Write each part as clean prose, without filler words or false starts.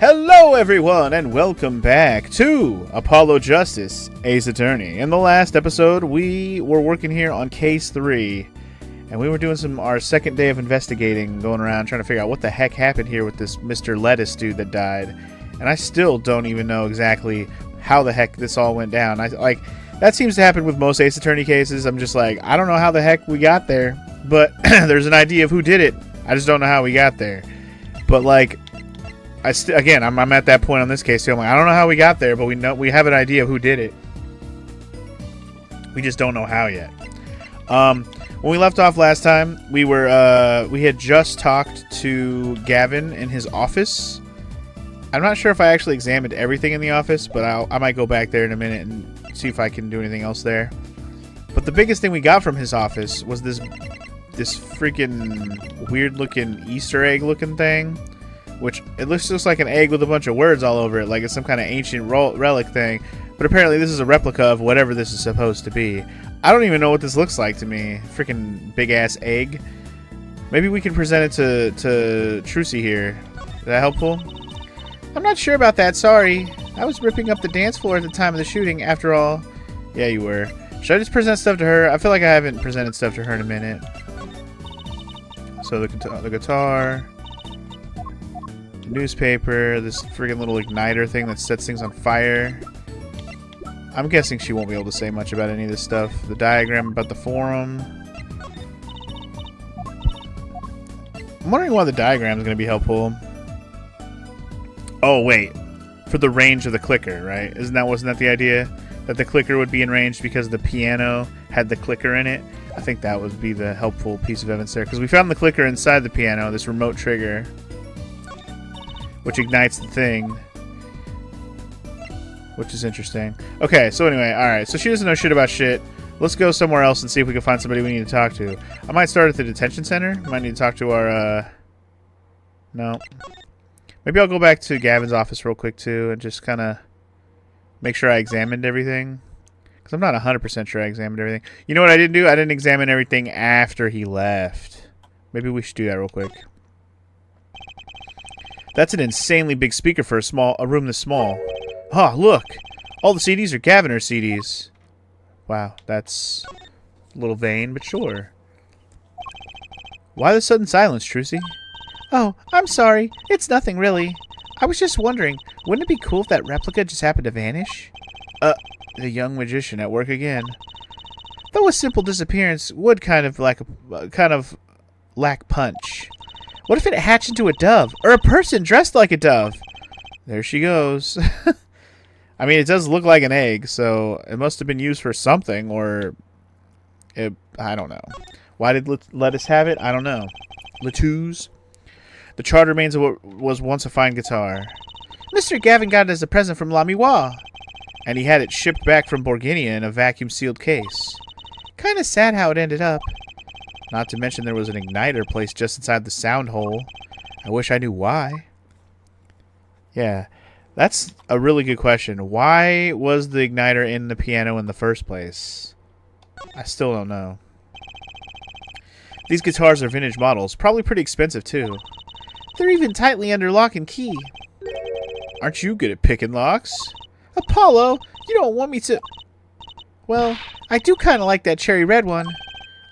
Hello everyone and welcome back to Apollo Justice, Ace Attorney. In the last episode, we were working here on Case 3, and we were doing our second day of investigating, going around trying to figure out what the heck happened here with this Mr. Lettuce dude that died. And I still don't even know exactly how the heck this all went down. That seems to happen with most Ace Attorney cases. I'm just like, I don't know how the heck we got there, but there's an idea of who did it. I just don't know how we got there. But like, I'm at that point on this case too. I'm like, I don't know how we got there, but we have an idea of who did it. We just don't know how yet. When we left off last time, we had just talked to Gavin in his office. I'm not sure if I actually examined everything in the office, but I might go back there in a minute and see if I can do anything else there. But the biggest thing we got from his office was this freaking weird-looking Easter egg-looking thing. Which, it looks just like an egg with a bunch of words all over it, like it's some kind of ancient relic thing. But apparently this is a replica of whatever this is supposed to be. I don't even know what this looks like to me. Freaking big-ass egg. Maybe we can present it to Trucy here. Is that helpful? I'm not sure about that, sorry. I was ripping up the dance floor at the time of the shooting, after all. Yeah, you were. Should I just present stuff to her? I feel like I haven't presented stuff to her in a minute. So the guitar... newspaper, this friggin' little igniter thing that sets things on fire. I'm guessing she won't be able to say much about any of this stuff. The diagram about the forum. I'm wondering why the diagram is going to be helpful. Oh, wait. For the range of the clicker, right? Wasn't that the idea? That the clicker would be in range because the piano had the clicker in it? I think that would be the helpful piece of evidence there. Because we found the clicker inside the piano, this remote trigger, which ignites the thing, which is interesting. Okay, so anyway, alright, so she doesn't know shit about shit. Let's go somewhere else and see if we can find somebody we need to talk to. I might start at the detention center. Might need to talk to our, no. Maybe I'll go back to Gavin's office real quick, too, and just kind of make sure I examined everything. Because I'm not 100% sure I examined everything. You know what I didn't do? I didn't examine everything after he left. Maybe we should do that real quick. That's an insanely big speaker for a room this small. Ah, look! All the CDs are Gaviner CDs. Wow, that's a little vain, but sure. Why the sudden silence, Trucy? Oh, I'm sorry. It's nothing, really. I was just wondering, wouldn't it be cool if that replica just happened to vanish? The young magician at work again. Though a simple disappearance would kind of lack punch. What if it hatched into a dove? Or a person dressed like a dove? There she goes. I mean, it does look like an egg, so it must have been used for something, or... I don't know. Why did Lettuce have it? I don't know. Lettuce? The charred remains of what was once a fine guitar. Mr. Gavin got it as a present from Lamiwa. And he had it shipped back from Borginia in a vacuum-sealed case. Kinda sad how it ended up. Not to mention there was an igniter placed just inside the sound hole. I wish I knew why. Yeah, that's a really good question. Why was the igniter in the piano in the first place? I still don't know. These guitars are vintage models. Probably pretty expensive, too. They're even tightly under lock and key. Aren't you good at picking locks? Apollo, you don't want me to... Well, I do kind of like that cherry red one.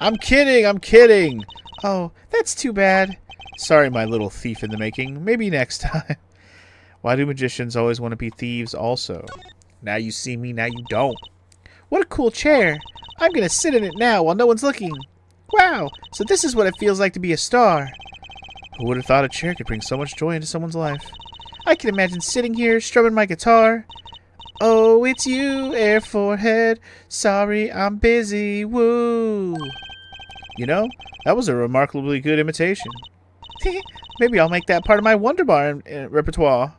I'm kidding. Oh, that's too bad. Sorry, my little thief in the making. Maybe next time. Why do magicians always want to be thieves also? Now you see me, now you don't. What a cool chair. I'm going to sit in it now while no one's looking. Wow, so this is what it feels like to be a star. Who would have thought a chair could bring so much joy into someone's life? I can imagine sitting here, strumming my guitar. Oh, it's you, air forehead. Sorry, I'm busy. Woo. You know, that was a remarkably good imitation. Maybe I'll make that part of my Wonderbar repertoire.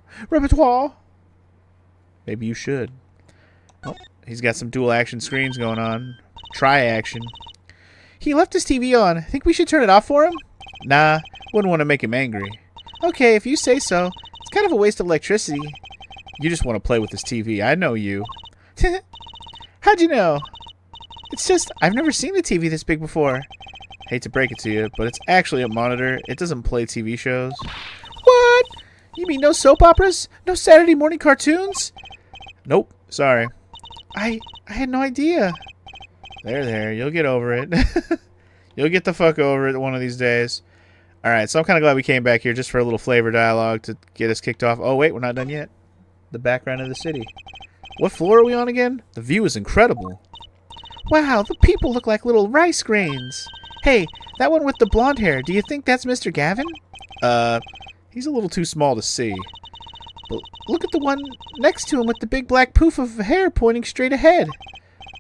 Maybe you should. Oh, he's got some dual action screens going on. Tri-action. He left his TV on. Think we should turn it off for him? Nah, wouldn't want to make him angry. Okay, if you say so. It's kind of a waste of electricity. You just want to play with this TV. I know you. How'd you know? It's just, I've never seen a TV this big before. Hate to break it to you, but it's actually a monitor. It doesn't play TV shows. What? You mean no soap operas? No Saturday morning cartoons? Nope. Sorry. I had no idea. There. You'll get over it. You'll get the fuck over it one of these days. Alright, so I'm kind of glad we came back here just for a little flavor dialogue to get us kicked off. Oh, wait, we're not done yet. The background of the city. What floor are we on again? The view is incredible. Wow, the people look like little rice grains. Hey, that one with the blonde hair, do you think that's Mr. Gavin? He's a little too small to see. But look at the one next to him with the big black poof of hair pointing straight ahead.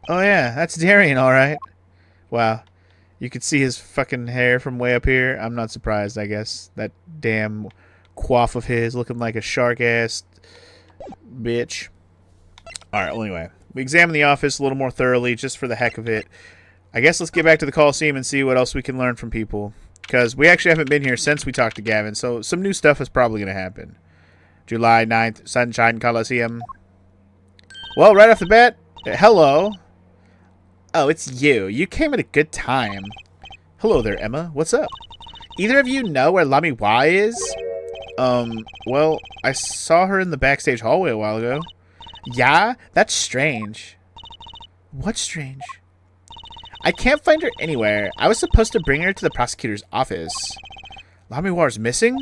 Oh yeah, that's Darian, alright. Wow. You could see his fucking hair from way up here. I'm not surprised, I guess. That damn coif of his looking like a shark-ass bitch. Alright, well anyway. We examined the office a little more thoroughly just for the heck of it. I guess let's get back to the Coliseum and see what else we can learn from people. Because we actually haven't been here since we talked to Gavin, so some new stuff is probably going to happen. July 9th, Sunshine Coliseum. Well, right off the bat, hello. Oh, it's you. You came at a good time. Hello there, Emma. What's up? Either of you know where Lamy Y is? Well, I saw her in the backstage hallway a while ago. Yeah? That's strange. What's strange? I can't find her anywhere. I was supposed to bring her to the prosecutor's office. Lamy War's missing?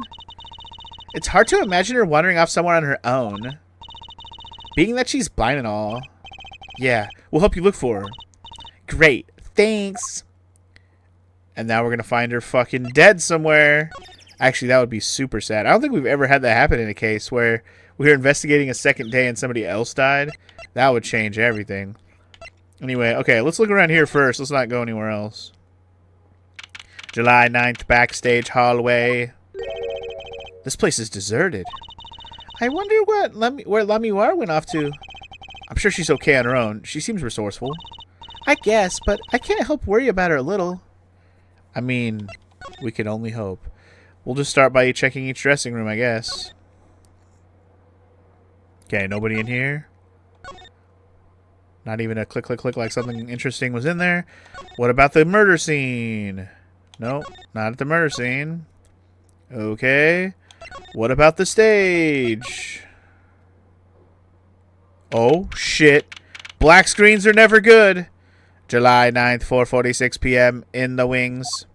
It's hard to imagine her wandering off somewhere on her own. Being that she's blind and all. Yeah, we'll help you look for her. Great, thanks. And now we're gonna find her fucking dead somewhere. Actually, that would be super sad. I don't think we've ever had that happen in a case where we were investigating a second day and somebody else died. That would change everything. Anyway, okay, let's look around here first. Let's not go anywhere else. July 9th, backstage hallway. This place is deserted. I wonder where Lamy War went off to. I'm sure she's okay on her own. She seems resourceful. I guess, but I can't help worry about her a little. I mean, we can only hope. We'll just start by checking each dressing room, I guess. Okay, nobody in here. Not even a click, click, click like something interesting was in there. What about the murder scene? Nope, not at the murder scene. Okay. What about the stage? Oh, shit. Black screens are never good. July 9th, 4:46 p.m. in the wings.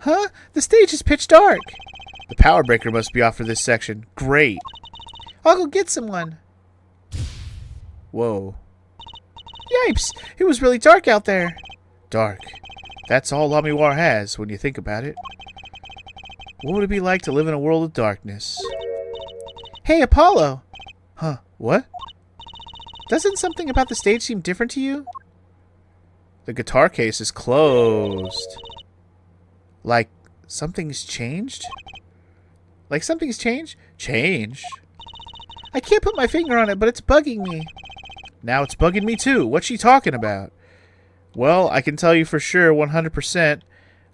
Huh? The stage is pitch dark. The power breaker must be off for this section. Great. I'll go get someone. Whoa. Yipes! It was really dark out there. Dark. That's all Lamy War has, when you think about it. What would it be like to live in a world of darkness? Hey, Apollo! Huh, what? Doesn't something about the stage seem different to you? The guitar case is closed. Like, something's changed? Like something's changed? Changed? I can't put my finger on it, but it's bugging me. Now it's bugging me too. What's she talking about? Well, I can tell you for sure, 100%,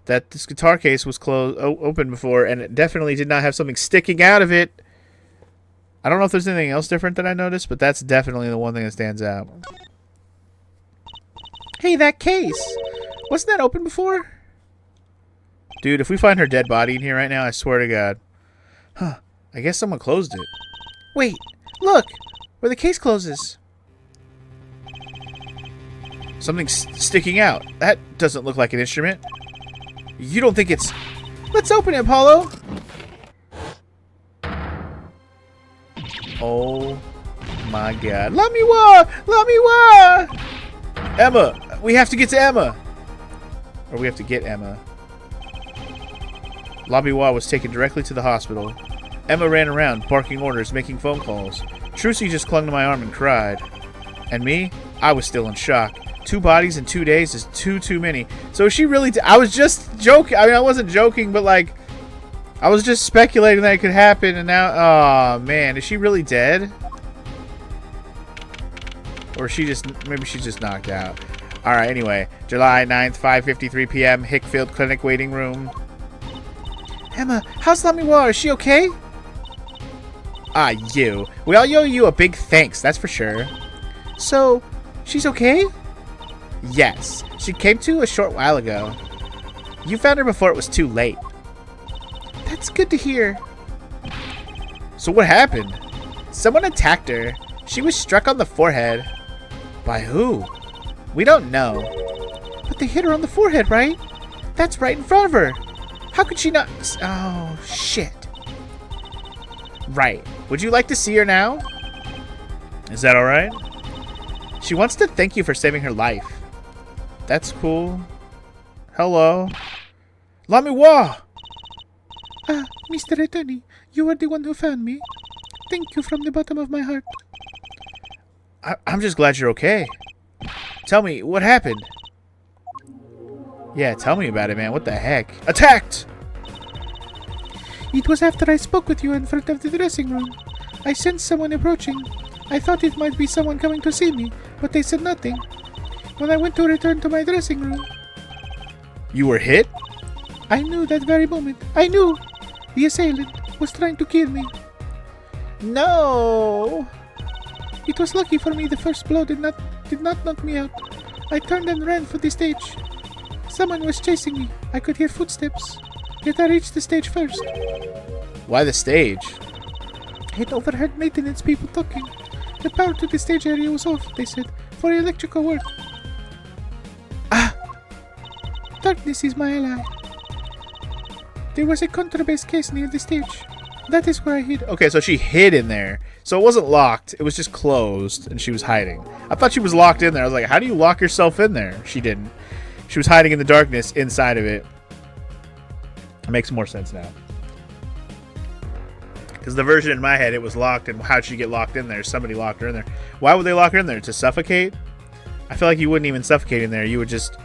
that this guitar case was open before, and it definitely did not have something sticking out of it. I don't know if there's anything else different that I noticed, but that's definitely the one thing that stands out. Hey, that case! Wasn't that open before? Dude, if we find her dead body in here right now, I swear to God. Huh, I guess someone closed it. Wait, look! Where the case closes. Something's sticking out. That doesn't look like an instrument. You don't think it's... Let's open it, Apollo! Oh my God. Lamy War! Lamy War! Emma! We have to get to Emma! Or we have to get Emma. Lamy War was taken directly to the hospital. Emma ran around, barking orders, making phone calls. Trucy just clung to my arm and cried. And me? I was still in shock. 2 bodies in 2 days is too many. So is she really... I was just joking. I mean, I wasn't joking, but like... I was just speculating that it could happen, and now... Oh, man. Is she really dead? Or is she just... Maybe she's just knocked out. Alright, anyway. July 9th, 5:53 p.m. Hickfield Clinic waiting room. Emma, how's Lamy War? Is she okay? Ah, you. We all owe you a big thanks, that's for sure. So, she's okay? Yes. She came to a short while ago. You found her before it was too late. That's good to hear. So what happened? Someone attacked her. She was struck on the forehead. By who? We don't know. But they hit her on the forehead, right? That's right in front of her. How could she not? Oh, shit. Right. Would you like to see her now? Is that alright? She wants to thank you for saving her life. That's cool. Hello. Lamiwa! Ah, Mr. Attorney, you are the one who found me. Thank you from the bottom of my heart. I'm just glad you're okay. Tell me, what happened? Yeah, tell me about it, man. What the heck? Attacked! It was after I spoke with you in front of the dressing room. I sensed someone approaching. I thought it might be someone coming to see me, but they said nothing. When I went to return to my dressing room... You were hit? I knew that very moment. I knew! The assailant was trying to kill me. No! It was lucky for me the first blow did not knock me out. I turned and ran for the stage. Someone was chasing me. I could hear footsteps. Yet I reached the stage first. Why the stage? I had overheard maintenance people talking. The power to the stage area was off, they said, for electrical work. Ah! Darkness is my ally. There was a contrabass case near the stage. That is where I hid. Okay, so she hid in there. So it wasn't locked. It was just closed, and she was hiding. I thought she was locked in there. I was like, how do you lock yourself in there? She didn't. She was hiding in the darkness inside of it. It makes more sense now. Because the version in my head, it was locked, and how'd she get locked in there? Somebody locked her in there. Why would they lock her in there? To suffocate? I feel like you wouldn't even suffocate in there. You would just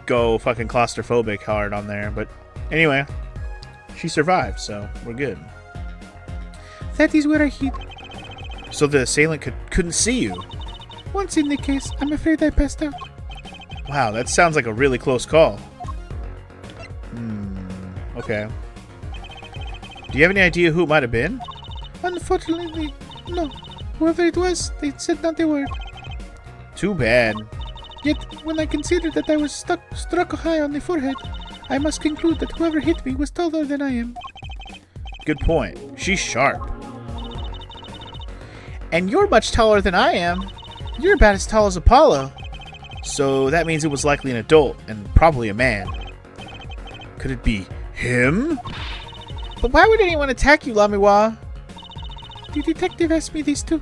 go fucking claustrophobic hard on there. But anyway, she survived, so we're good. That is where I hid. So the assailant couldn't see you? Once in the case, I'm afraid I passed out. Wow, that sounds like a really close call. Okay. Do you have any idea who it might have been? Unfortunately, no. Whoever it was, they said not a word. Too bad. Yet, when I consider that I was struck high on the forehead, I must conclude that whoever hit me was taller than I am. Good point. She's sharp. And you're much taller than I am. You're about as tall as Apollo. So that means it was likely an adult, and probably a man. Could it be him? But why would anyone attack you, Lamiwa? The detective asked me this too.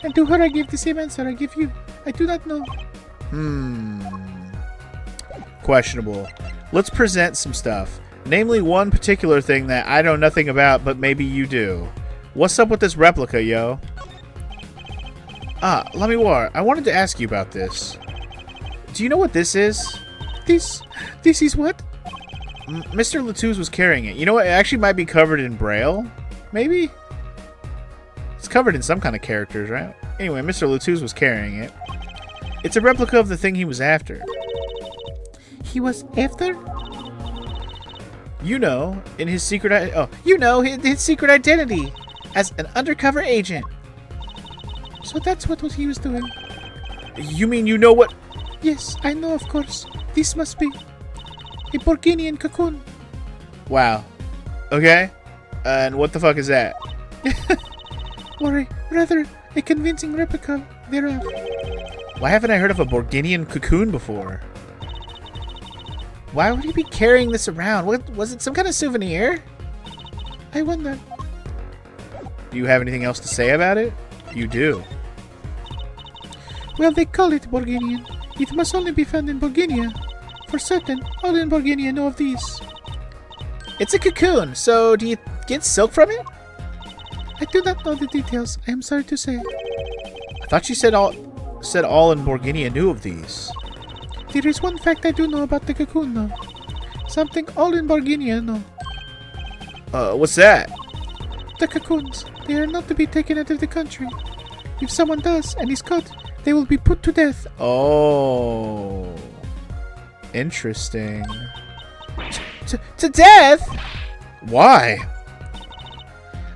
And to her I gave the same answer I give you. I do not know. Questionable. Let's present some stuff. Namely one particular thing that I know nothing about, but maybe you do. What's up with this replica, yo? Lamiwa, I wanted to ask you about this. Do you know what this is? This is what? Mr. Latouze was carrying it. You know what? It actually might be covered in Braille. Maybe? It's covered in some kind of characters, right? Anyway, Mr. Latouze was carrying it. It's a replica of the thing he was after. He was after? You know, in his secret... his secret identity as an undercover agent. So that's what he was doing. You mean you know what... Yes, I know, of course. This must be a Borginian cocoon. Wow. Okay. And what the fuck is that? Or rather, a convincing replica thereof. Why haven't I heard of a Borginian cocoon before? Why would he be carrying this around? What was it? Some kind of souvenir? I wonder. Do you have anything else to say about it? You do. Well, they call it Borginian. It must only be found in Borginia. For certain, all in Borginia know of these. It's a cocoon, so do you get silk from it? I do not know the details, I am sorry to say. I thought you said all in Borginia knew of these. There is one fact I do know about the cocoon, though. Something all in Borginia know. What's that? The cocoons. They are not to be taken out of the country. If someone does and is caught, they will be put to death. Oh. Interesting. To death? Why?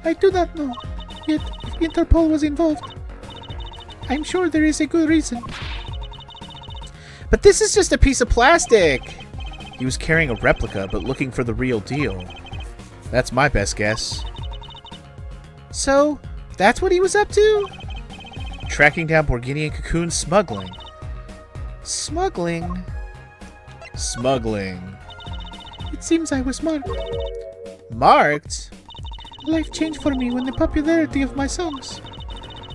I do not know. Yet, if Interpol was involved, I'm sure there is a good reason. But this is just a piece of plastic. He was carrying a replica, but looking for the real deal. That's my best guess. So, that's what he was up to? Tracking down Borginian cocoon smuggling. Smuggling? Smuggling. It seems I was marked. Marked? Life changed for me when the popularity of my songs.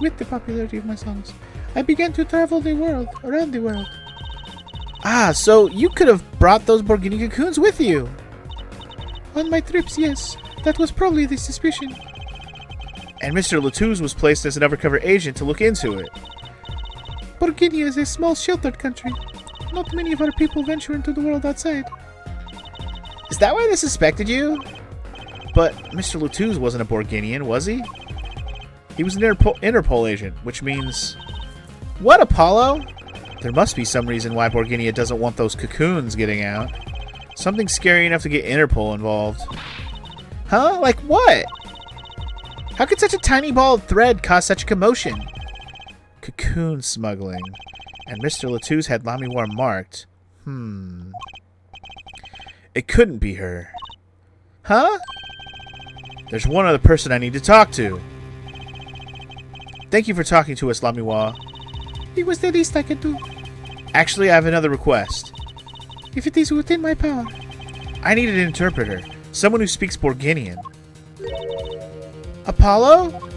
With the popularity of my songs, I began to travel the world, around the world. Ah, so you could have brought those Borginian cocoons with you. On my trips, yes. That was probably the suspicion. And Mr. Latouze was placed as an undercover agent to look into it. Borginia is a small, sheltered country. Not many of our people venture into the world outside. Is that why they suspected you? But Mr. Latouze wasn't a Borginian, was he? He was an Interpol agent, which means... What, Apollo? There must be some reason why Borginia doesn't want those cocoons getting out. Something scary enough to get Interpol involved. Huh? Like what? How could such a tiny ball of thread cause such a commotion? Cocoon smuggling. And Mr. Latouze had Lamiwar marked. It couldn't be her. Huh? There's one other person I need to talk to. Thank you for talking to us, Lamiwar. It was the least I could do. Actually, I have another request. If it is within my power. I need an interpreter. Someone who speaks Borginian. Apollo?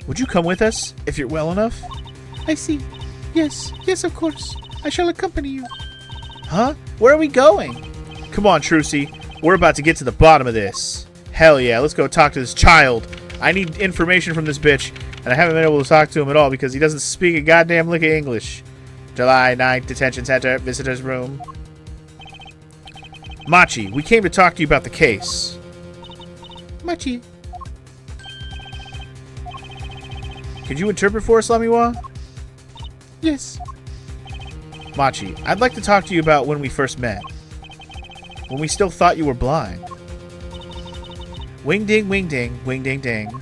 Would you come with us, if you're well enough? I see. Yes, yes, of course. I shall accompany you. Huh? Where are we going? Come on, Trucy. We're about to get to the bottom of this. Hell yeah, let's go talk to this child. I need information from this bitch, and I haven't been able to talk to him at all because he doesn't speak a goddamn lick of English. July 9th, Detention Center, Visitor's Room. Machi, we came to talk to you about the case. Machi. Could you interpret for us, Lamiwar? Yes. Machi, I'd like to talk to you about when we first met. When we still thought you were blind. Wing ding, wing ding, wing ding ding.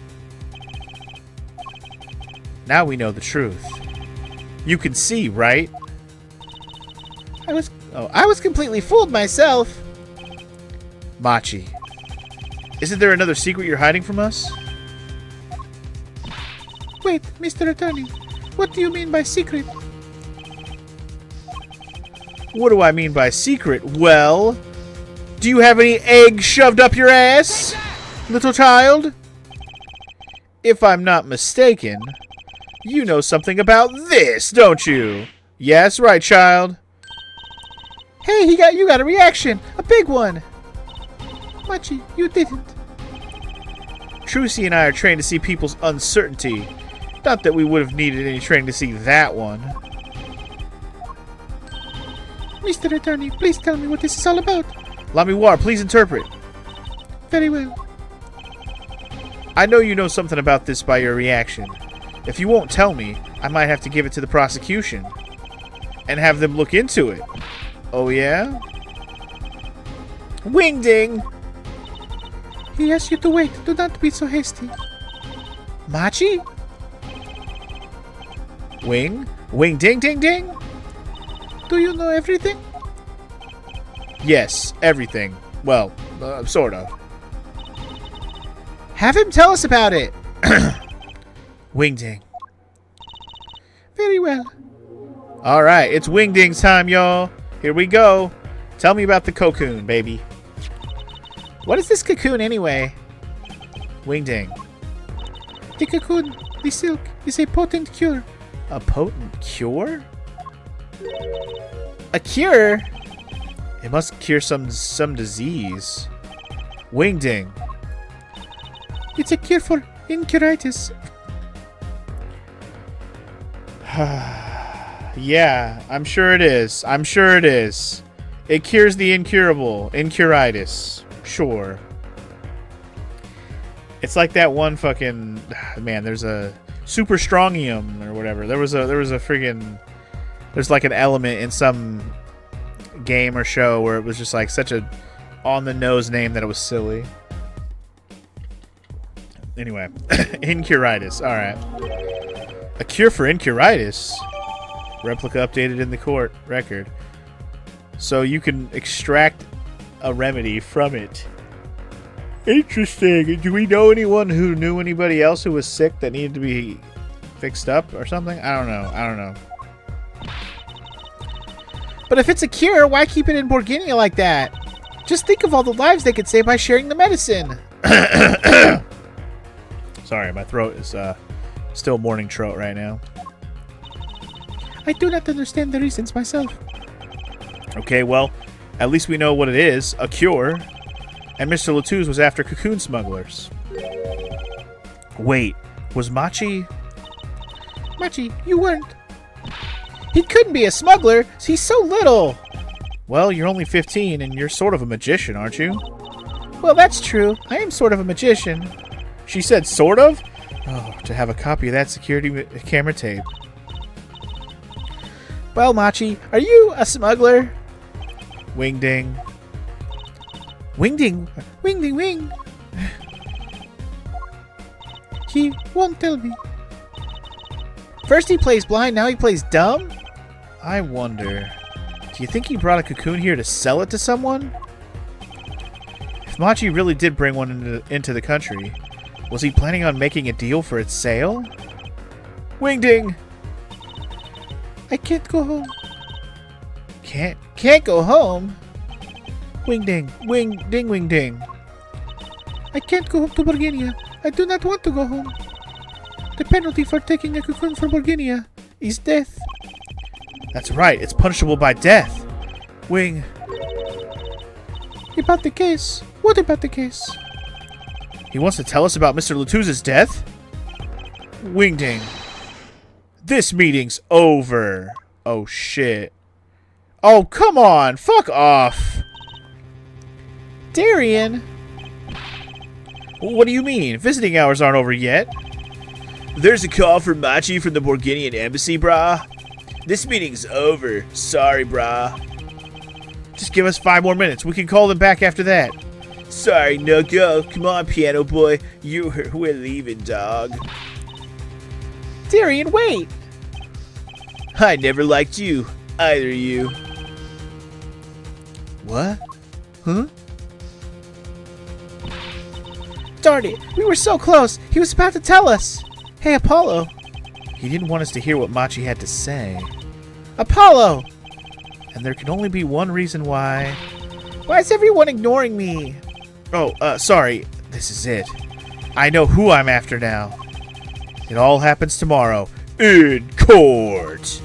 Now we know the truth. You can see, right? I was completely fooled myself. Machi, isn't there another secret you're hiding from us? Wait, Mr. Attorney. What do you mean by secret? What do I mean by secret? Well, do you have any egg shoved up your ass, little child? If I'm not mistaken, you know something about this, don't you? Yes, right, child. Hey, you got a reaction! A big one! Machi, you didn't. Trucy and I are trained to see people's uncertainty. Not that we would have needed any training to see that one. Mr. Attorney, please tell me what this is all about. Lamiwar, please interpret. Very well. I know you know something about this by your reaction. If you won't tell me, I might have to give it to the prosecution. And have them look into it. Oh yeah? Wing ding! He asks you to wait. Do not be so hasty. Machi? Wing? Wing ding ding ding? Do you know everything? Yes, everything. Well, sort of. Have him tell us about it. Wing ding. Very well. Alright, it's wing ding's time, y'all. Here we go. Tell me about the cocoon, baby. What is this cocoon anyway? Wing ding. The cocoon, the silk, is a potent cure. A potent cure? A cure? It must cure some disease. Wing ding. It's a cure for incuritis. Yeah, I'm sure it is. I'm sure it is. It cures the incurable. Incuritis. Sure. It's like that one fucking... Man, there's a... Super Strongium or whatever. There was a friggin... There's like an element in some game or show where it was just like such a on-the-nose name that it was silly. Anyway. Incuritis. Alright. A cure for incuritis. Replica updated in the court record. So you can extract a remedy from it. Interesting. Do we know anyone who knew anybody else who was sick that needed to be fixed up or something? I don't know. But if it's a cure, why keep it in Borginia like that? Just think of all the lives they could save by sharing the medicine. Sorry, my throat is still morning throat right now. I do not understand the reasons myself. Okay, well, at least we know what it is, a cure. And Mr. Latouche was after cocoon smugglers. Wait, was Machi? Machi, you weren't. He couldn't be a smuggler. He's so little. Well, you're only 15 and you're sort of a magician, aren't you? Well, that's true. I am sort of a magician. She said sort of? Oh, to have a copy of that security camera tape. Well, Machi, are you a smuggler? Wing ding. Wing ding. Wing ding wing. He won't tell me. First he plays blind, now he plays dumb? I wonder, do you think he brought a cocoon here to sell it to someone? If Machi really did bring one into the country, was he planning on making a deal for its sale? Wing ding! I can't go home. Can't go home? Wing ding, wing ding, wing ding. I can't go home to Borginia. I do not want to go home. The penalty for taking a cocoon from Borginia is death. That's right, it's punishable by death. Wing. About the case. What about the case? He wants to tell us about Mr. Latouche's death? Wing ding. This meeting's over. Oh shit. Oh, come on! Fuck off! Darian! What do you mean? Visiting hours aren't over yet. There's a call for Machi from the Borginian embassy, brah. This meeting's over. Sorry, brah. Just give us 5 more minutes. We can call them back after that. Sorry, no go. Come on, piano boy. We're leaving, dog. Darian, wait! I never liked you. Either you. What? Huh? Darn it! We were so close! He was about to tell us! Hey, Apollo! He didn't want us to hear what Machi had to say. Apollo! And there can only be one reason why. Why is everyone ignoring me? Oh, sorry. This is it. I know who I'm after now. It all happens tomorrow. In court!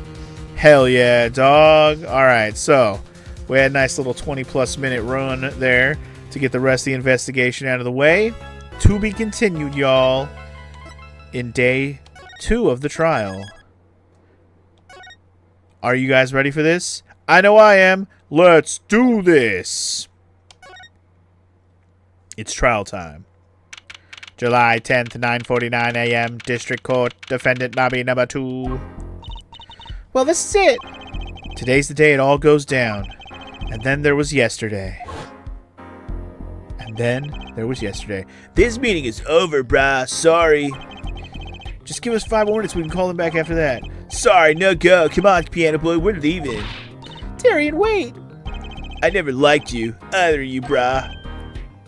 Hell yeah, dog. Alright, so we had a nice little 20-plus minute run there to get the rest of the investigation out of the way. To be continued, y'all, in day 2 of the trial. Are you guys ready for this? I know I am. Let's do this. It's trial time. July 10th, 9:49 a.m. District Court, Defendant Lobby number 2. Well, this is it. Today's the day it all goes down. And then there was yesterday. And then there was yesterday. This meeting is over, brah. Sorry. Just give us 5 more minutes. We can call them back after that. Sorry, no go. Come on, piano boy. We're leaving. Darian, wait. I never liked you. Either you, brah.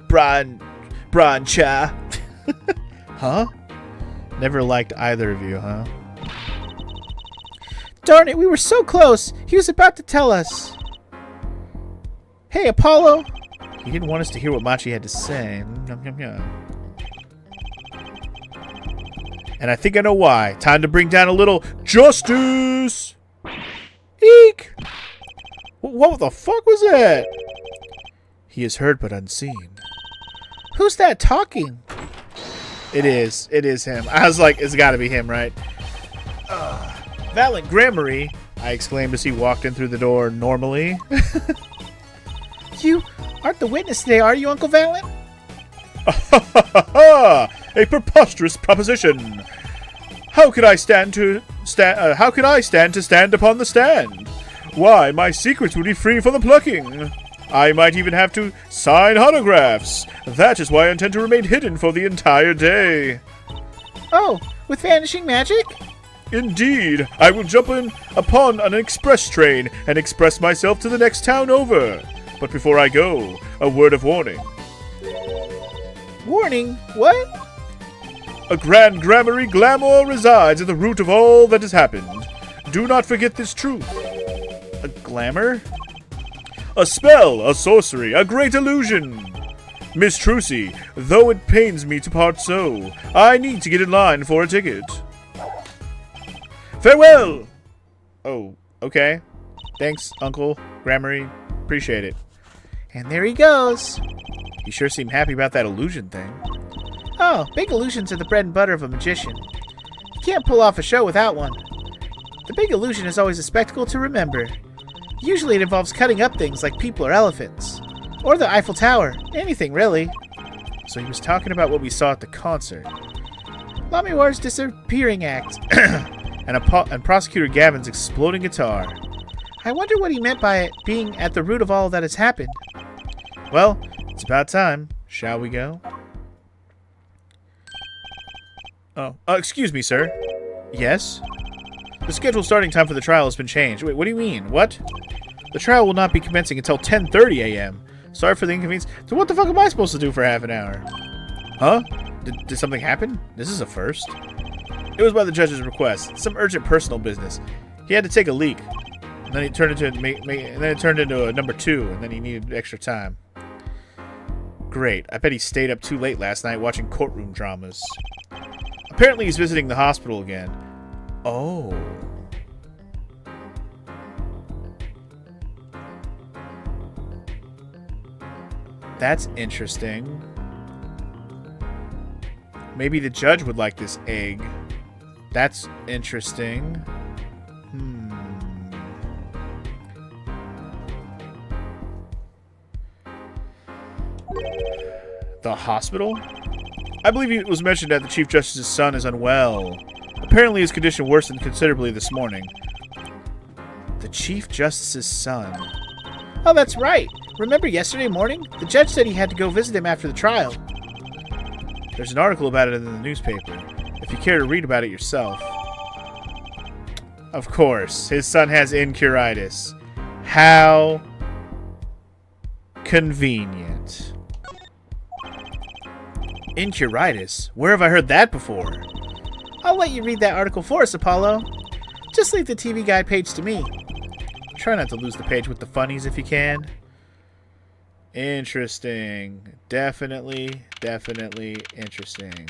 Bron cha. Huh? Never liked either of you, huh? Darn it, we were so close. He was about to tell us. Hey, Apollo. He didn't want us to hear what Machi had to say. Yum, yum, yum. And I think I know why. Time to bring down a little justice! Eek! What the fuck was that? He is heard but unseen. Who's that talking? It is him. I was like, it's gotta be him, right? Valent Gramarye, I exclaimed as he walked in through the door normally. You aren't the witness today, are you, Uncle Valent? A preposterous proposition. How could I stand to stand upon the stand? Why, my secrets would be free for the plucking. I might even have to sign autographs. That is why I intend to remain hidden for the entire day. Oh, with vanishing magic? Indeed, I will jump in upon an express train and express myself to the next town over. But before I go, a word of warning. Warning? What? A grand grammary glamour resides at the root of all that has happened. Do not forget this truth. A glamour? A spell, a sorcery, a great illusion. Miss Trucy, though it pains me to part so, I need to get in line for a ticket. Farewell! Oh, okay. Thanks, Uncle Grammary. Appreciate it. And there he goes. You sure seem happy about that illusion thing. Oh, big illusions are the bread and butter of a magician. You can't pull off a show without one. The big illusion is always a spectacle to remember. Usually it involves cutting up things like people or elephants. Or the Eiffel Tower. Anything, really. So he was talking about what we saw at the concert. Lamiwar's disappearing act. and Prosecutor Gavin's exploding guitar. I wonder what he meant by it being at the root of all that has happened. Well, it's about time. Shall we go? Oh, excuse me, sir. Yes? The scheduled starting time for the trial has been changed. Wait, what do you mean? What? The trial will not be commencing until 10:30 a.m. Sorry for the inconvenience. So what the fuck am I supposed to do for half an hour? Huh? Did something happen? This is a first. It was by the judge's request. Some urgent personal business. He had to take a leak. And then it turned into a number 2, and then he needed extra time. Great. I bet he stayed up too late last night watching courtroom dramas. Apparently he's visiting the hospital again. Oh. That's interesting. Maybe the judge would like this egg. That's interesting. The hospital? I believe it was mentioned that the Chief Justice's son is unwell. Apparently his condition worsened considerably this morning. The Chief Justice's son. Oh, that's right. Remember yesterday morning? The judge said he had to go visit him after the trial. There's an article about it in the newspaper, if you care to read about it yourself. Of course, his son has incuritis. How convenient. Incuritis? Where have I heard that before? I'll let you read that article for us, Apollo. Just leave the TV Guide page to me. Try not to lose the page with the funnies if you can. Interesting. Definitely interesting.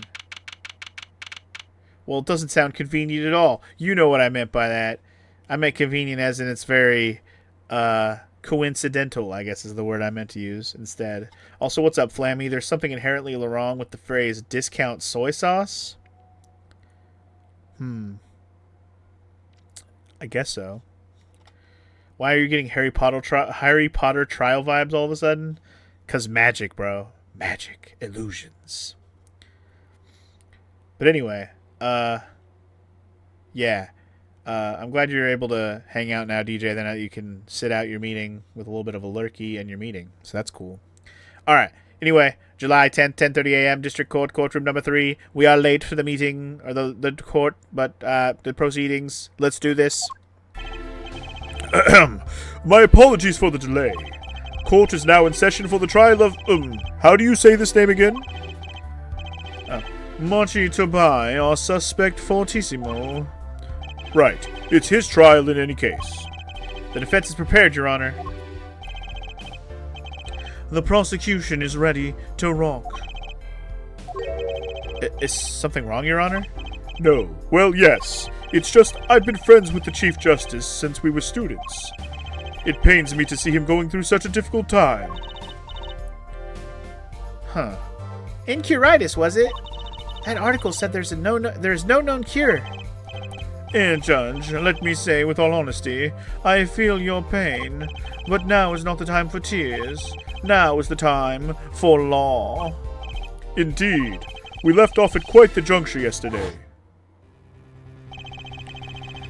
Well, it doesn't sound convenient at all. You know what I meant by that. I meant convenient as in it's very, coincidental, I guess is the word I meant to use instead. Also, what's up, Flammy? There's something inherently wrong with the phrase discount soy sauce? I guess so. Why are you getting Harry Potter trial vibes all of a sudden? 'Cause magic, bro. Magic. Illusions. But anyway, yeah. I'm glad you're able to hang out now, DJ. Then you can sit out your meeting with a little bit of a lurky in your meeting. So that's cool. All right. Anyway, July 10th, 10:30 a.m., District Court, courtroom number 3. We are late for the meeting, or the court, but the proceedings. Let's do this. My apologies for the delay. Court is now in session for the trial of, how do you say this name again? Machi Tobai, our suspect fortissimo. Right. It's his trial in any case. The defense is prepared, Your Honor. The prosecution is ready to rock. Is something wrong, Your Honor? No. Well, yes. It's just I've been friends with the Chief Justice since we were students. It pains me to see him going through such a difficult time. Huh. Incuritis, was it? That article said there's no known cure. And Judge, let me say with all honesty, I feel your pain, but now is not the time for tears. Now is the time for law. Indeed. We left off at quite the juncture yesterday.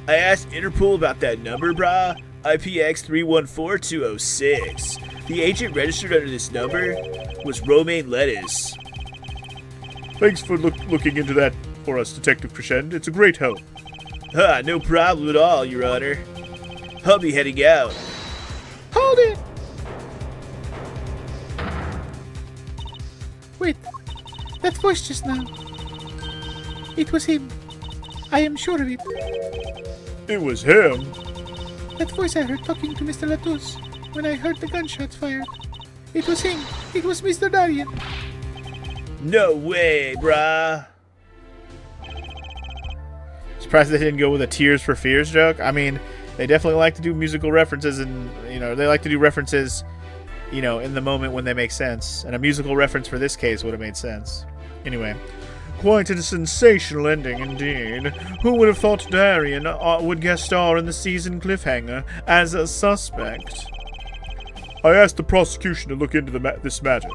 I asked Interpol about that number, brah. IPX 314206. The agent registered under this number was Romaine Lettuce. Thanks for looking into that for us, Detective Crescend. It's a great help. No problem at all, Your Honor. I'll be heading out. Hold it! Wait, That voice just now. It was him. I am sure of it. It was him. That voice I heard talking to Mr. Latouche when I heard the gunshots fired. It was him. It was Mr. Darien. No way, brah. Surprised they didn't go with a Tears for Fears joke. I mean, they definitely like to do musical references, and they like to do references, in the moment when they make sense. And a musical reference for this case would have made sense. Anyway, quite a sensational ending indeed. Who would have thought Darien would guest star in the season cliffhanger as a suspect? I asked the prosecution to look into this matter.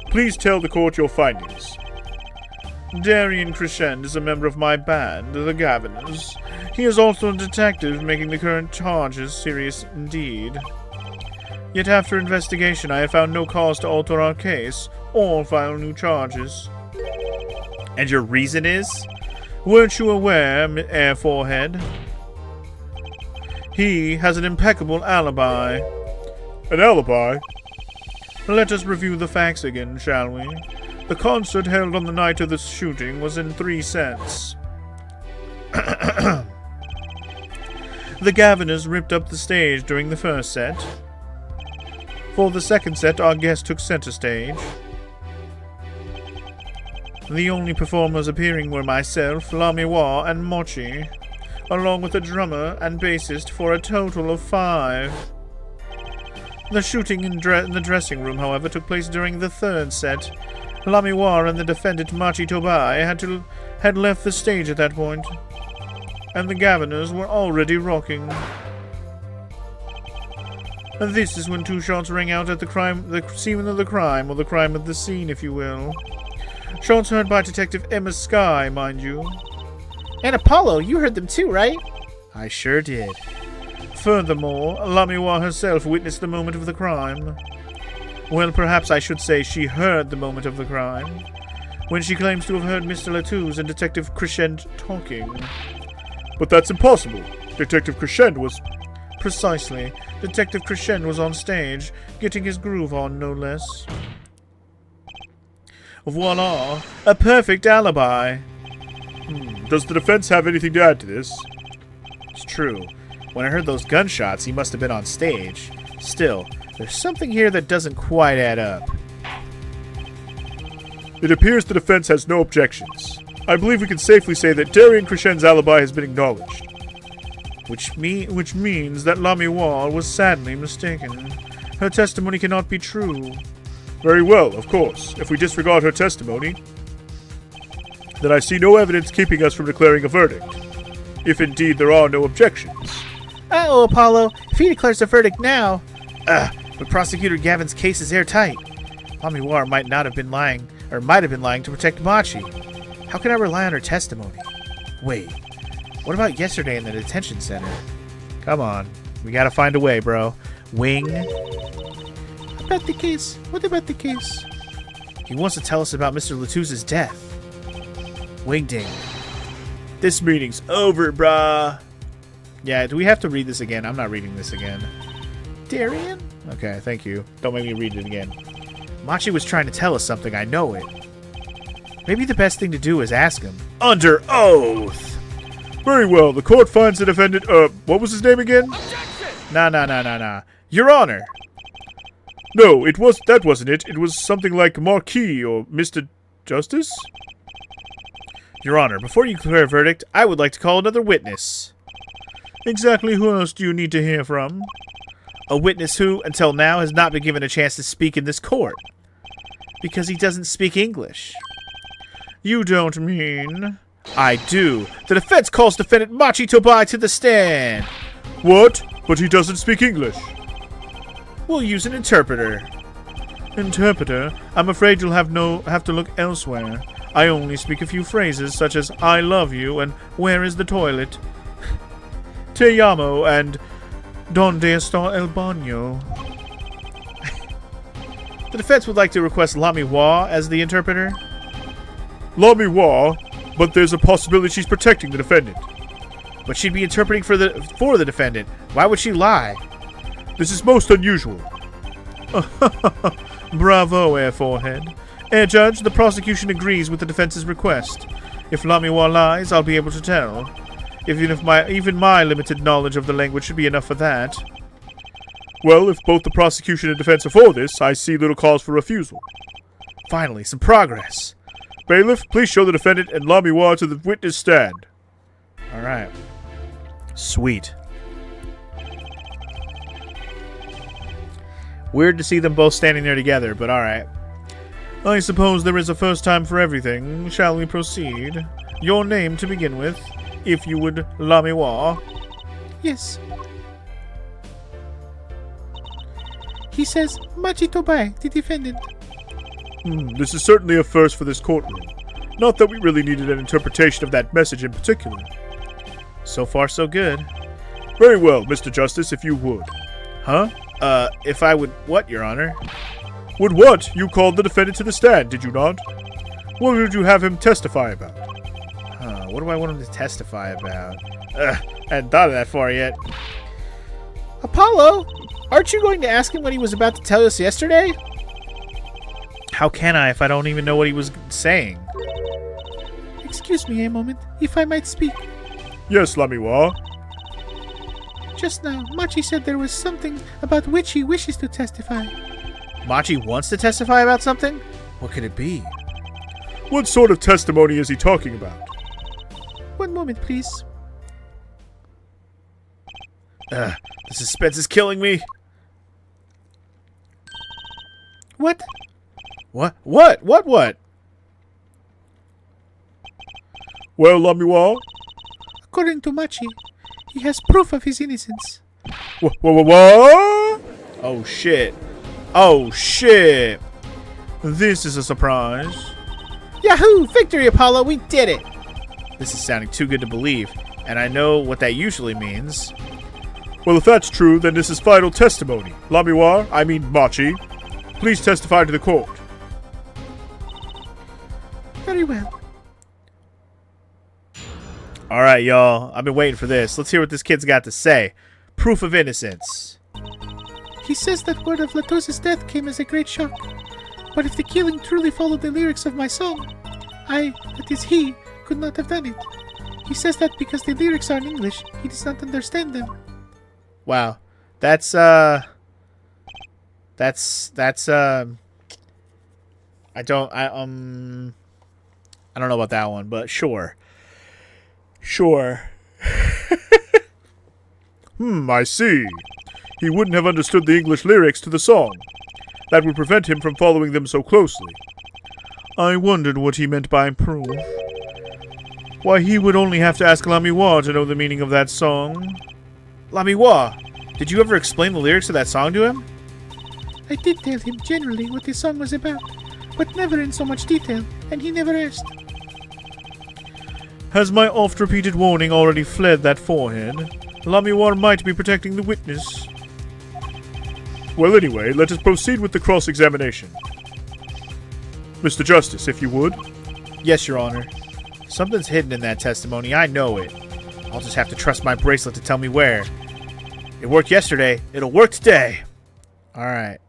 Please tell the court your findings. Darien Crescent is a member of my band, the Gaviners. He is also a detective, making the current charges serious indeed. Yet after investigation, I have found no cause to alter our case or file new charges. And your reason is? Weren't you aware, Air Forehead? He has an impeccable alibi. An alibi? Let us review the facts again, shall we? The concert held on the night of the shooting was in 3 sets. The Gaviners ripped up the stage during the first set. For the second set, our guest took center stage. The only performers appearing were myself, Lamiwa, and Mochi, along with a drummer and bassist for a total of 5. The shooting in the dressing room, however, took place during the third set. Lamiwa and the defendant Machi Tobai had left the stage at that point, and the Gaviners were already rocking. And this is when 2 shots rang out at the scene of the crime, or the crime of the scene, if you will. Shots heard by Detective Emma Skye, mind you. And Apollo, you heard them too, right? I sure did. Furthermore, Lamiwa herself witnessed the moment of the crime. Well, perhaps I should say she heard the moment of the crime, when she claims to have heard Mr. Latouche and Detective Crescent talking. But that's impossible. Detective Crescent was... Precisely. Detective Crescent was on stage, getting his groove on, no less. Voila! A perfect alibi! Does the defense have anything to add to this? It's true. When I heard those gunshots, he must have been on stage. Still, there's something here that doesn't quite add up. It appears the defense has no objections. I believe we can safely say that Darien Crescent's alibi has been acknowledged. Which means that Lamiwa was sadly mistaken. Her testimony cannot be true. Very well, of course. If we disregard her testimony, then I see no evidence keeping us from declaring a verdict. If indeed there are no objections. Uh-oh, Apollo. If he declares a verdict now... But Prosecutor Gavin's case is airtight. Lamiwa might have been lying to protect Machi. How can I rely on her testimony? Wait, what about yesterday in the detention center? Come on, we gotta find a way, bro. Wing? About the case? What about the case? He wants to tell us about Mr. Latouche's death. Wingding. This meeting's over, brah. Yeah, do we have to read this again? I'm not reading this again. Darien? Okay, thank you. Don't make me read it again. Machi was trying to tell us something, I know it. Maybe the best thing to do is ask him. Under oath! Very well, the court finds the defendant, what was his name again? Objection! Nah. Your Honor! No, that wasn't it. It was something like Marquis or Mr. Justice? Your Honor, before you declare a verdict, I would like to call another witness. Exactly who else do you need to hear from? A witness who, until now, has not been given a chance to speak in this court. Because he doesn't speak English. You don't mean... I do. The defense calls defendant Machi Tobai to the stand. What? But he doesn't speak English. We'll use an interpreter. Interpreter? I'm afraid you'll have to look elsewhere. I only speak a few phrases such as I love you and where is the toilet? Te amo and Donde está el baño? The defense would like to request Lamiwa as the interpreter. Lamiwa? But there's a possibility she's protecting the defendant. But she'd be interpreting for the defendant. Why would she lie? This is most unusual. Bravo, Air Forehead. Judge, the prosecution agrees with the defense's request. If Lamiwa lies, I'll be able to tell. Even my limited knowledge of the language should be enough for that. Well, if both the prosecution and defense are for this, I see little cause for refusal. Finally, some progress. Bailiff, please show the defendant and Lamiwa to the witness stand. Alright. Sweet. Weird to see them both standing there together, but alright. I suppose there is a first time for everything. Shall we proceed? Your name to begin with, if you would, Lamiwa. Yes. He says Machi Tobai, the defendant. This is certainly a first for this courtroom. Not that we really needed an interpretation of that message in particular. So far, so good. Very well, Mr. Justice, if you would. Huh? If I would what, Your Honor? Would what? You called the defendant to the stand, did you not? What would you have him testify about? What do I want him to testify about? I hadn't thought of that far yet. Apollo, aren't you going to ask him what he was about to tell us yesterday? How can I if I don't even know what he was saying? Excuse me a moment, if I might speak. Yes, Lamiwa. Just now, Machi said there was something about which he wishes to testify. Machi wants to testify about something? What could it be? What sort of testimony is he talking about? One moment, please. The suspense is killing me. What? What? Well, Lamiwa? According to Machi, he has proof of his innocence. What? Oh, shit. Oh, shit. This is a surprise. Yahoo! Victory, Apollo! We did it! This is sounding too good to believe, and I know what that usually means. Well, if that's true, then this is final testimony. Lamiwa, I mean Machi, please testify to the court. Very well. Alright, y'all. I've been waiting for this. Let's hear what this kid's got to say. Proof of innocence. He says that word of Latos's death came as a great shock. But if the killing truly followed the lyrics of my song, that is he, could not have done it. He says that because the lyrics are in English, he does not understand them. Wow. That's I don't know about that one, but sure. Sure. I see. He wouldn't have understood the English lyrics to the song. That would prevent him from following them so closely. I wondered what he meant by proof. Why, he would only have to ask Lamiwa to know the meaning of that song. Lamiwa, did you ever explain the lyrics of that song to him? I did tell him generally what the song was about, but never in so much detail, and he never asked. Has my oft-repeated warning already fled that forehead? Lamiwa might be protecting the witness. Well, anyway, let us proceed with the cross-examination. Mr. Justice, if you would. Yes, Your Honor. Something's hidden in that testimony, I know it. I'll just have to trust my bracelet to tell me where. It worked yesterday, it'll work today. Alright.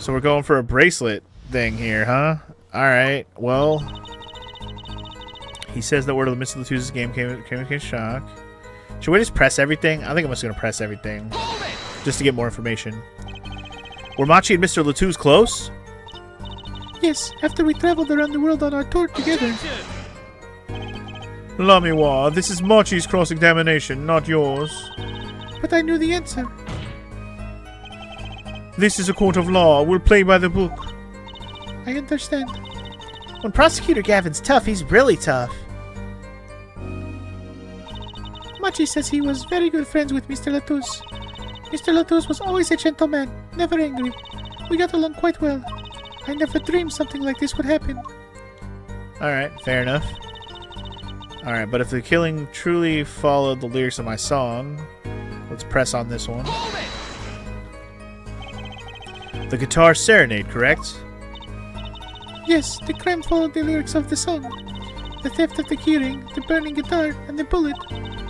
So we're going for a bracelet thing here, huh? Alright, well... He says that word of the Mr. Latuse's game came in shock. Should we just press everything? I think I'm just going to press everything. Just to get more information. Were Machi and Mr. Latuse close? Yes, after we traveled around the world on our tour together. Lamiwa, this is Machi's cross-examination, not yours. But I knew the answer. This is a court of law. We'll play by the book. I understand. When Prosecutor Gavin's tough, he's really tough. Machi says he was very good friends with Mr. Latuse. Mr. Latuse was always a gentleman, never angry. We got along quite well. I never dreamed something like this would happen. Alright, fair enough. Alright, but if the killing truly followed the lyrics of my song, let's press on this one. The guitar serenade, correct? Yes, the crime followed the lyrics of the song. The theft of the keyring, the burning guitar, and the bullet.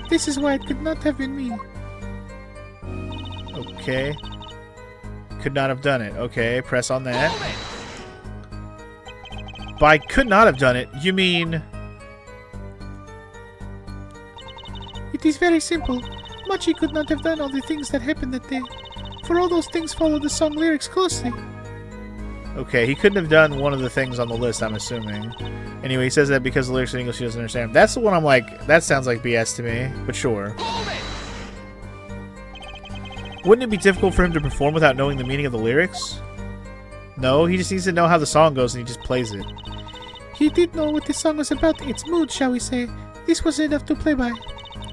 This is why it could not have been me. Okay. Could not have done it. Okay, press on that. By could not have done it, you mean... It is very simple. Machi could not have done all the things that happened that day. For all those things follow the song lyrics closely. Okay, he couldn't have done one of the things on the list, I'm assuming. Anyway, he says that because the lyrics in English he doesn't understand. That's the one I'm like, that sounds like BS to me, but sure. Wouldn't it be difficult for him to perform without knowing the meaning of the lyrics? No, he just needs to know how the song goes and he just plays it. He did know what the song was about, its mood, shall we say. This was enough to play by.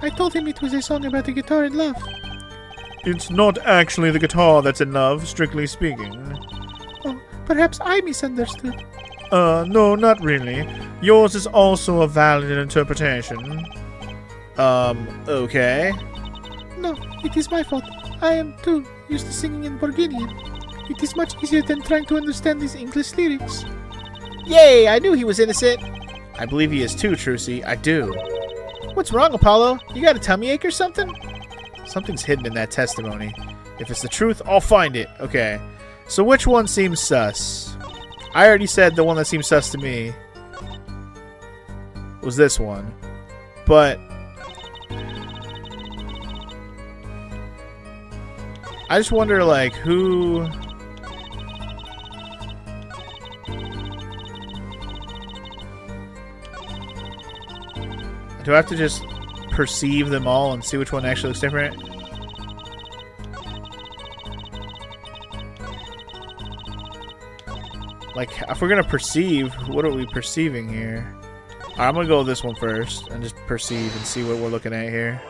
I told him it was a song about a guitar and love. It's not actually the guitar that's in love, strictly speaking. Oh, perhaps I misunderstood. No, not really. Yours is also a valid interpretation. Okay. No, it is my fault. I am, too, used to singing in Borginian. It is much easier than trying to understand these English lyrics. Yay, I knew he was innocent. I believe he is too, Trucy. I do. What's wrong, Apollo? You got a tummy ache or something? Something's hidden in that testimony. If it's the truth, I'll find it. Okay. So which one seems sus? I already said the one that seems sus to me was this one. But I just wonder, like, who... Do I have to just perceive them all and see which one actually looks different? Like, if we're gonna perceive, what are we perceiving here? Alright, I'm gonna go with this one first and just perceive and see what we're looking at here.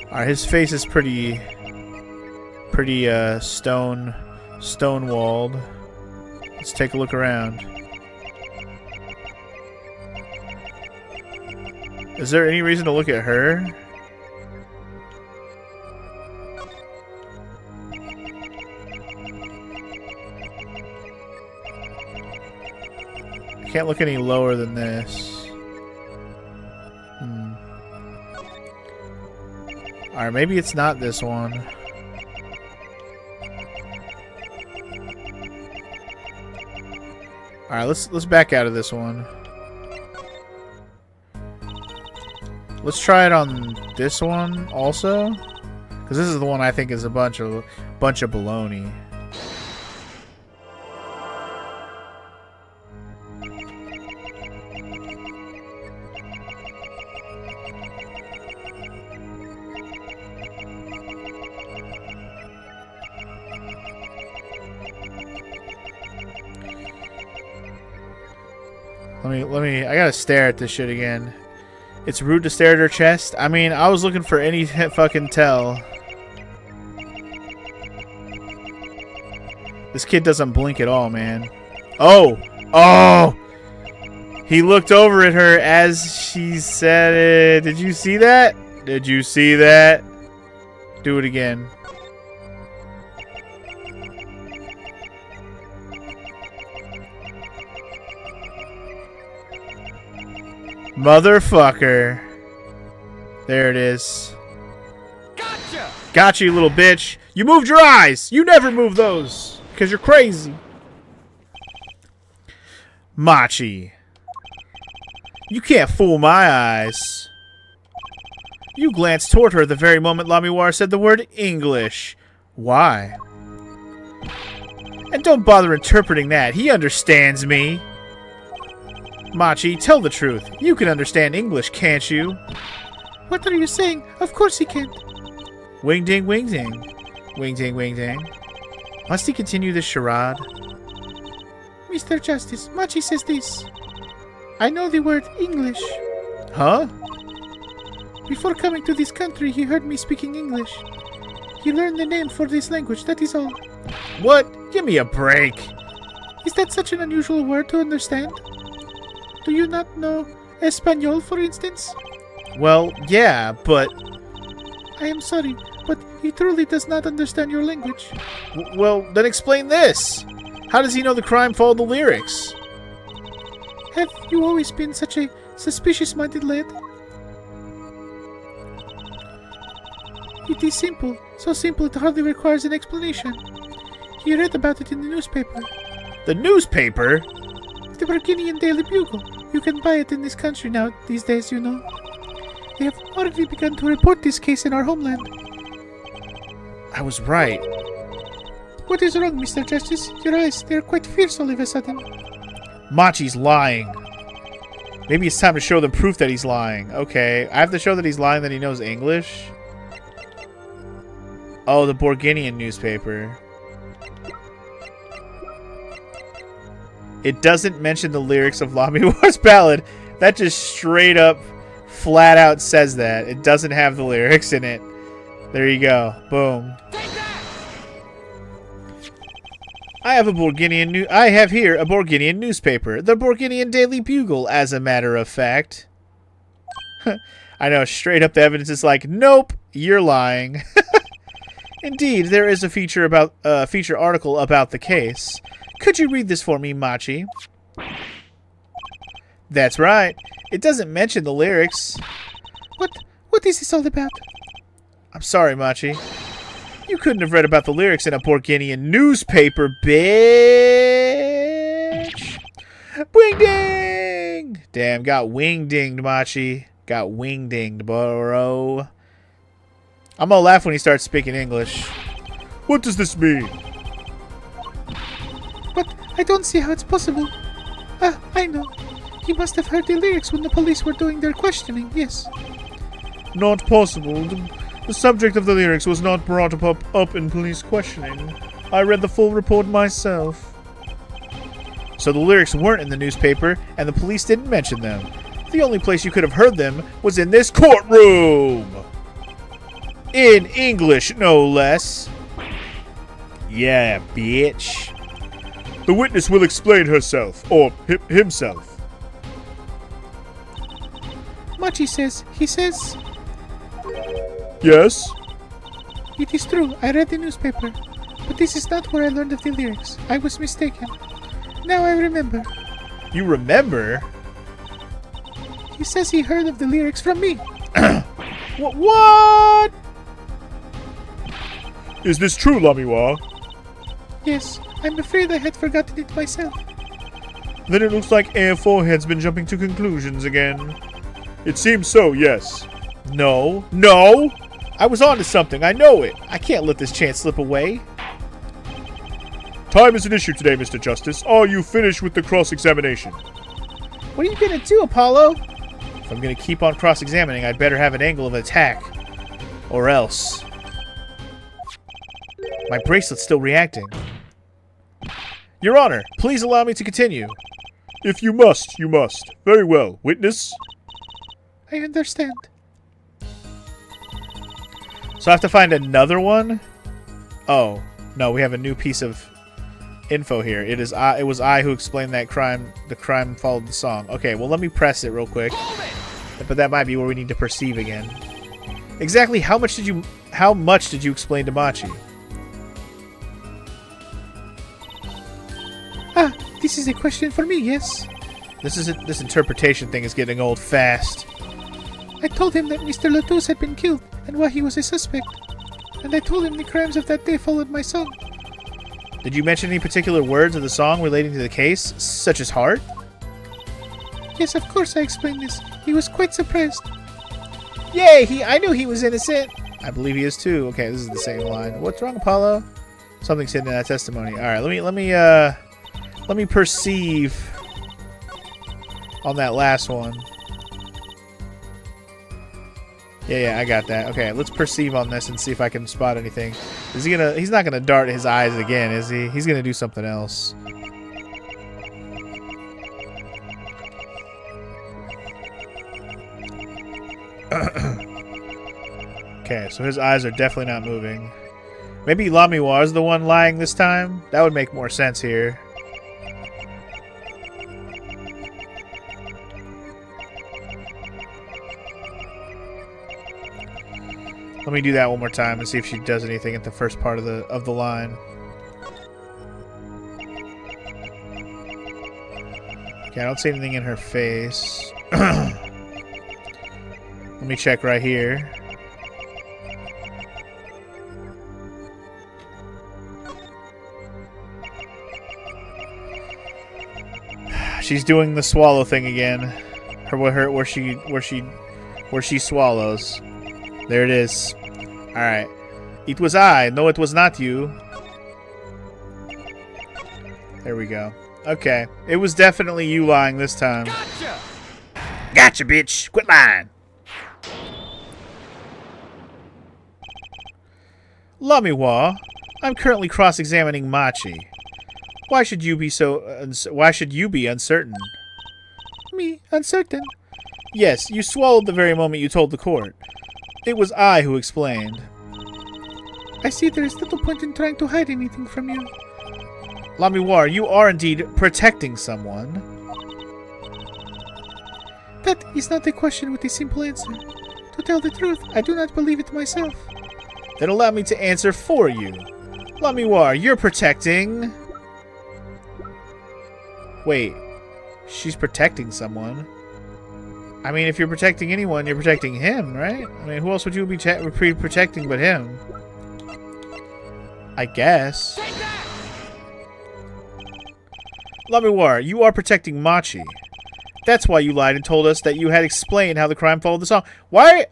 Alright, his face is pretty stone-walled. Let's take a look around. Is there any reason to look at her? I can't look any lower than this. Alright, maybe it's not this one. Alright, let's back out of this one. Let's try it on this one also, because this is the one I think is a bunch of baloney. Let me, I gotta stare at this shit again. It's rude to stare at her chest? I mean, I was looking for any fucking tell. This kid doesn't blink at all, man. Oh! Oh! He looked over at her as she said it. Did you see that? Did you see that? Do it again. Motherfucker. There it is. Gotcha! Gotcha, you little bitch. You moved your eyes! You never move those! Because you're crazy. Machi. You can't fool my eyes. You glanced toward her at the very moment Lamiwar said the word English. Why? And don't bother interpreting that. He understands me. Machi, tell the truth. You can understand English, can't you? What are you saying? Of course he can't. Wing ding, wing ding. Wing ding, wing ding. Must he continue this charade? Mr. Justice, Machi says this. I know the word English. Huh? Before coming to this country, he heard me speaking English. He learned the name for this language, that is all. What? Give me a break. Is that such an unusual word to understand? Do you not know Espanol, for instance? Well, yeah, but... I am sorry, but he truly does not understand your language. Well, then explain this. How does he know the crime followed the lyrics? Have you always been such a suspicious-minded lad? It is simple, so simple it hardly requires an explanation. He read about it in the newspaper. The newspaper? The Burgundian Daily Bugle. You can buy it in this country now, these days, you know. They have already begun to report this case in our homeland. I was right. What is wrong, Mr. Justice? Your eyes, they're quite fierce all of a sudden. Machi's lying. Maybe it's time to show them proof that he's lying. Okay, I have to show that he's lying that he knows English? Oh, the Burgundian newspaper. It doesn't mention the lyrics of Lamiwar's ballad. That just straight up, flat out says that. It doesn't have the lyrics in it. There you go. Boom. I have here a Burgundian newspaper, the Burgundian Daily Bugle, as a matter of fact. I know, straight up the evidence is like, nope, you're lying. Indeed, there is a feature article about the case. Could you read this for me, Machi? That's right. It doesn't mention the lyrics. What is this all about? I'm sorry, Machi. You couldn't have read about the lyrics in a Burgundian newspaper, bitch. Wing ding! Damn, got wing dinged, Machi. Got wing dinged, bro. I'm gonna laugh when he starts speaking English. What does this mean? But I don't see how it's possible. Ah, I know. He must have heard the lyrics when the police were doing their questioning, yes. Not possible. The subject of the lyrics was not brought up in police questioning. I read the full report myself. So the lyrics weren't in the newspaper, and the police didn't mention them. The only place you could have heard them was in this courtroom! In English, no less. Yeah, bitch. The witness will explain herself, or himself. Machi says, he says, Yes? it is true, I read the newspaper. But this is not where I learned of the lyrics. I was mistaken. Now I remember. You remember? He says he heard of the lyrics from me. What? Is this true, Lamiwa? Yes, I'm afraid I had forgotten it myself. Then it looks like Air Forehead's been jumping to conclusions again. It seems so, yes. No. No! I was onto something. I know it. I can't let this chance slip away. Time is an issue today, Mr. Justice. Are you finished with the cross-examination? What are you gonna do, Apollo? If I'm gonna keep on cross-examining, I'd better have an angle of attack. Or else. My bracelet's still reacting. Your Honor, please allow me to continue. If you must, you must. Very well. Witness? I understand. So I have to find another one? Oh, no, we have a new piece of info here. It was I who explained that the crime followed the song. Okay, well let me press it real quick. But that might be where we need to perceive again. Exactly how much did you explain to Machi? Ah, this is a question for me, yes? This interpretation thing is getting old fast. I told him that Mr. Latouche had been killed and why he was a suspect. And I told him the crimes of that day followed my song. Did you mention any particular words of the song relating to the case, such as heart? Yes, of course I explained this. He was quite surprised. Yay! I knew he was innocent! I believe he is too. Okay, this is the same line. What's wrong, Apollo? Something's hidden in that testimony. Alright, let me perceive on that last one. Yeah, I got that. Okay, let's perceive on this and see if I can spot anything. He's not gonna dart his eyes again, is he? He's gonna do something else. Okay, so his eyes are definitely not moving. Maybe Lamiwa is the one lying this time? That would make more sense here. Let me do that one more time and see if she does anything at the first part of the line. Okay, I don't see anything in her face. Let me check right here. She's doing the swallow thing again. Where she swallows. There it is. All right. It was I. No, it was not you. There we go. Okay. It was definitely you lying this time. Gotcha, bitch. Quit lying. Lamiwa, I'm currently cross-examining Machi. Why should you be uncertain? Me, uncertain. Yes, you swallowed the very moment you told the court. It was I who explained. I see there is little point in trying to hide anything from you. Lamiwar, you are indeed protecting someone. That is not a question with a simple answer. To tell the truth, I do not believe it myself. Then allow me to answer for you. Lamiwar, you're protecting... Wait. She's protecting someone. I mean, if you're protecting anyone, you're protecting him, right? I mean, who else would you be protecting but him? I guess. Lamiwar, you are protecting Machi. That's why you lied and told us that you had explained how the crime followed the song. Why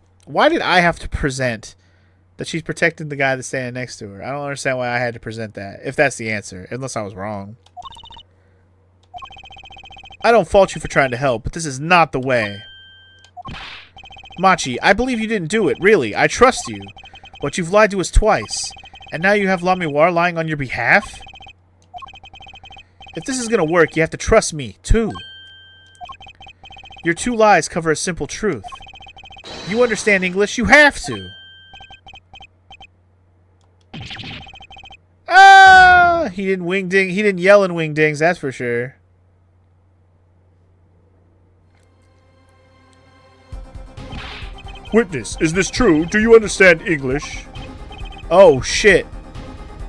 did I have to present that she's protecting the guy that's standing next to her? I don't understand why I had to present that, if that's the answer, unless I was wrong. I don't fault you for trying to help, but this is not the way. Machi, I believe you didn't do it, really. I trust you. But you've lied to us twice. And now you have Lamiwar lying on your behalf? If this is going to work, you have to trust me, too. Your two lies cover a simple truth. You understand English? You have to! Ah! He didn't wingding. He didn't yell in wingdings, that's for sure. Witness, is this true? Do you understand English? Oh, shit.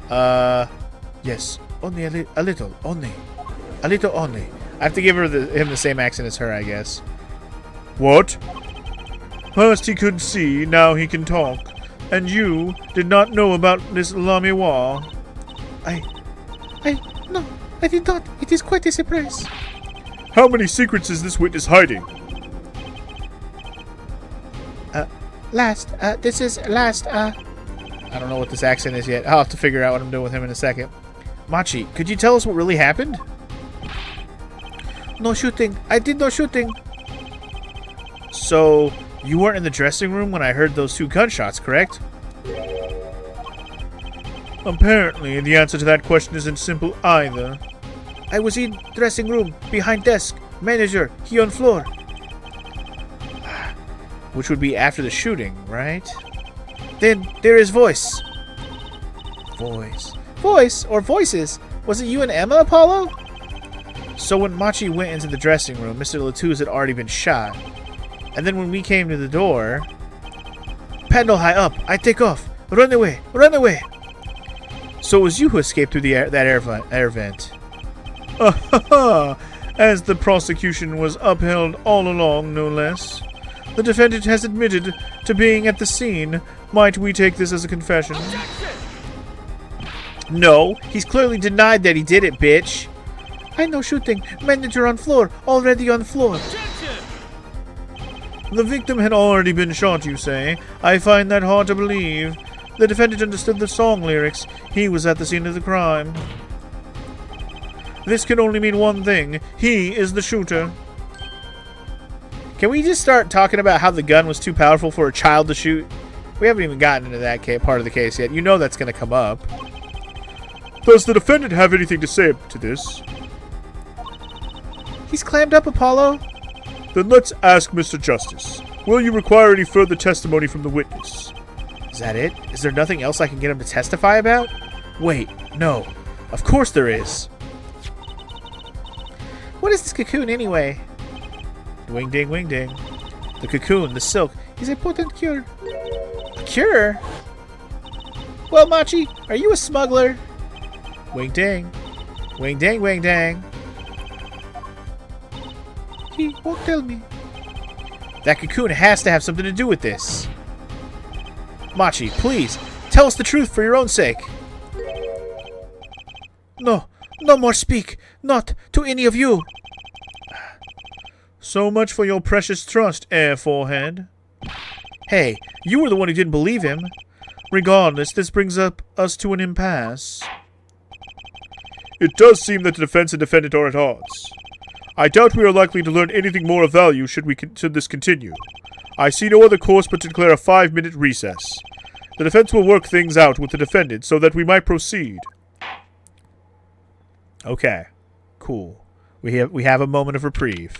Yes. Only a little. Only. A little only. I have to give him the same accent as her, I guess. What? First he could see, now he can talk. And you did not know about this Lamiwar? No, I did not. It is quite a surprise. How many secrets is this witness hiding? This is last, I don't know what this accent is yet. I'll have to figure out what I'm doing with him in a second. Machi, could you tell us what really happened? No shooting. I did no shooting. So, you weren't in the dressing room when I heard those two gunshots, correct? Apparently, the answer to that question isn't simple either. I was in dressing room, behind desk, manager, he on floor. Which would be after the shooting, right? Then there is voice. Voice or voices? Was it you and Emma, Apollo? So when Machi went into the dressing room, Mr. Latouze had already been shot. And then when we came to the door... Panel high up. I take off. Run away. Run away. So it was you who escaped through that air vent. As the prosecution was upheld all along, no less. The defendant has admitted to being at the scene. Might we take this as a confession? No, he's clearly denied that he did it, bitch. I know shooting. Manager on floor. Already on floor. The victim had already been shot, you say? I find that hard to believe. The defendant understood the song lyrics. He was at the scene of the crime. This can only mean one thing. He is the shooter. Can we just start talking about how the gun was too powerful for a child to shoot? We haven't even gotten into that part of the case yet. You know that's going to come up. Does the defendant have anything to say to this? He's clammed up, Apollo. Then let's ask Mr. Justice. Will you require any further testimony from the witness? Is that it? Is there nothing else I can get him to testify about? Wait, no. Of course there is. What is this cocoon anyway? Wing ding, wing ding. The cocoon, the silk, is a potent cure. A cure? Well, Machi, are you a smuggler? Wing ding. Wing ding, wing dang. He won't tell me. That cocoon has to have something to do with this. Machi, please, tell us the truth for your own sake. No more speak. Not to any of you. So much for your precious trust, Air Forehead. Hey, you were the one who didn't believe him. Regardless, this brings us to an impasse. It does seem that the defense and defendant are at odds. I doubt we are likely to learn anything more of value should this continue. I see no other course but to declare a 5-minute recess. The defense will work things out with the defendant so that we might proceed. Okay, cool. We have a moment of reprieve.